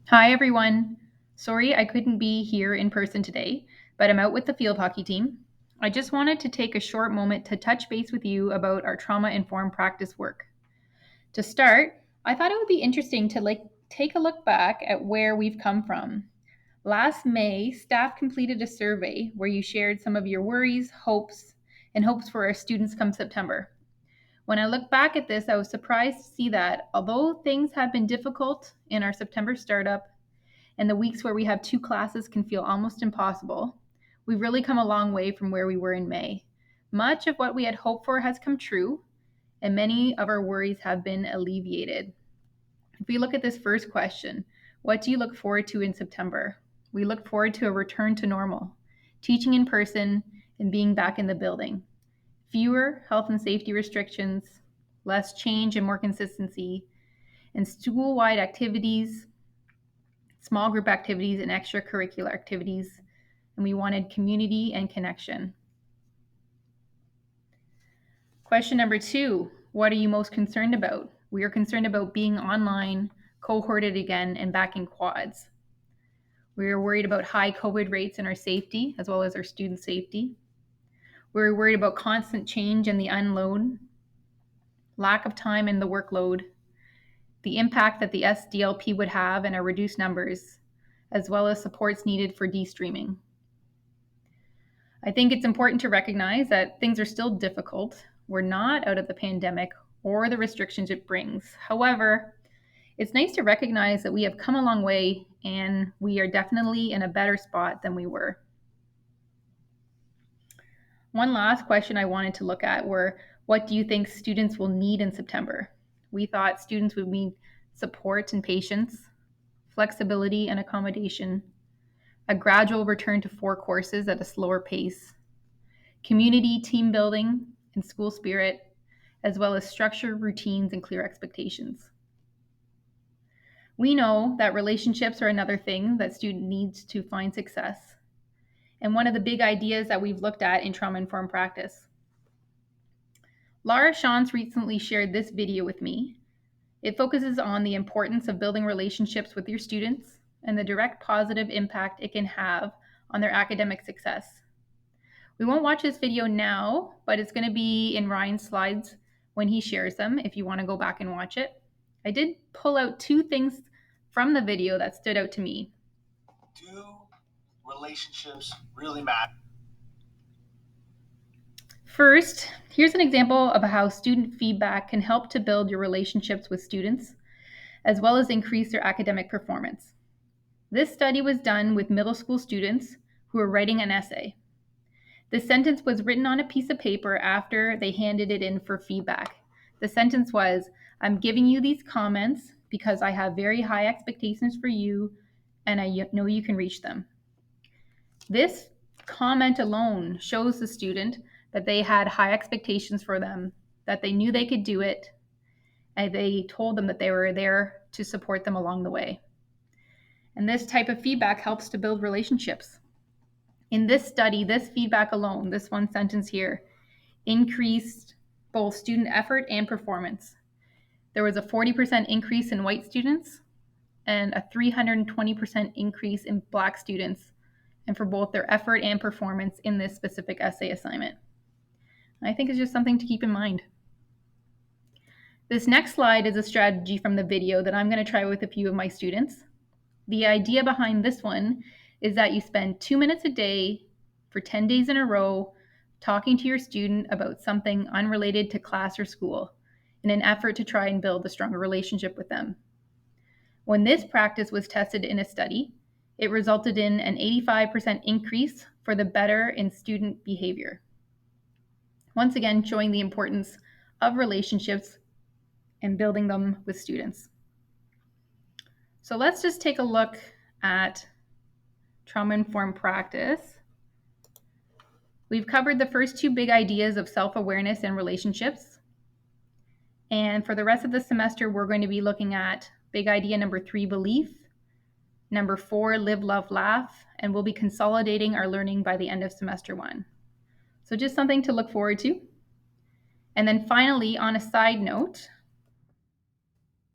Hi, everyone. Sorry I couldn't be here in person today, but I'm out with the field hockey team. I just wanted to take a short moment to touch base with you about our trauma informed practice work. To start, I thought it would be interesting to take a look back at where we've come from. Last May, staff completed a survey where you shared some of your worries, hopes, and hopes for our students come September. When I look back at this, I was surprised to see that although things have been difficult in our September startup, and the weeks where we have two classes can feel almost impossible, we've really come a long way from where we were in May. Much of what we had hoped for has come true, and many of our worries have been alleviated. If we look at this first question, what do you look forward to in September? We look forward to a return to normal, teaching in person and being back in the building. Fewer health and safety restrictions, less change and more consistency, and school wide activities, small group activities, and extracurricular activities. And we wanted community and connection. Question number 2, what are you most concerned about? We are concerned about being online, cohorted again, and back in quads. We are worried about high COVID rates and our safety, as well as our student safety. We're worried about constant change and the unload, lack of time and the workload, the impact that the SDLP would have and our reduced numbers, as well as supports needed for de-streaming. I think it's important to recognize that things are still difficult. We're not out of the pandemic or the restrictions it brings. However, it's nice to recognize that we have come a long way and we are definitely in a better spot than we were. One last question I wanted to look at were, what do you think students will need in September? We thought students would need support and patience, flexibility and accommodation, a gradual return to 4 courses at a slower pace, community, team building, and school spirit, as well as structure, routines, and clear expectations. We know that relationships are another thing that student needs to find success, and one of the big ideas that we've looked at in trauma-informed practice. Laura Shantz recently shared this video with me. It focuses on the importance of building relationships with your students and the direct positive impact it can have on their academic success. We won't watch this video now, but it's going to be in Ryan's slides when he shares them if you want to go back and watch it. I did pull out 2 things from the video that stood out to me. Do relationships really matter? First, here's an example of how student feedback can help to build your relationships with students, as well as increase their academic performance. This study was done with middle school students who were writing an essay. The sentence was written on a piece of paper after they handed it in for feedback. The sentence was, I'm giving you these comments because I have very high expectations for you and I know you can reach them. This comment alone shows the student that they had high expectations for them, that they knew they could do it, and they told them that they were there to support them along the way. And this type of feedback helps to build relationships. In this study, this feedback alone, this one sentence here, increased both student effort and performance. There was a 40% increase in white students and a 320% increase in Black students, and for both their effort and performance in this specific essay assignment. I think it's just something to keep in mind. This next slide is a strategy from the video that I'm going to try with a few of my students. The idea behind this one is that you spend 2 minutes a day for 10 days in a row talking to your student about something unrelated to class or school in an effort to try and build a stronger relationship with them. When this practice was tested in a study, it resulted in an 85% increase for the better in student behavior. Once again, showing the importance of relationships and building them with students. So let's just take a look at trauma-informed practice. We've covered the first 2 big ideas of self-awareness and relationships. And for the rest of the semester, we're going to be looking at big idea number 3, belief, number 4, live, love, laugh, and we'll be consolidating our learning by the end of semester 1. So just something to look forward to. And then finally, on a side note,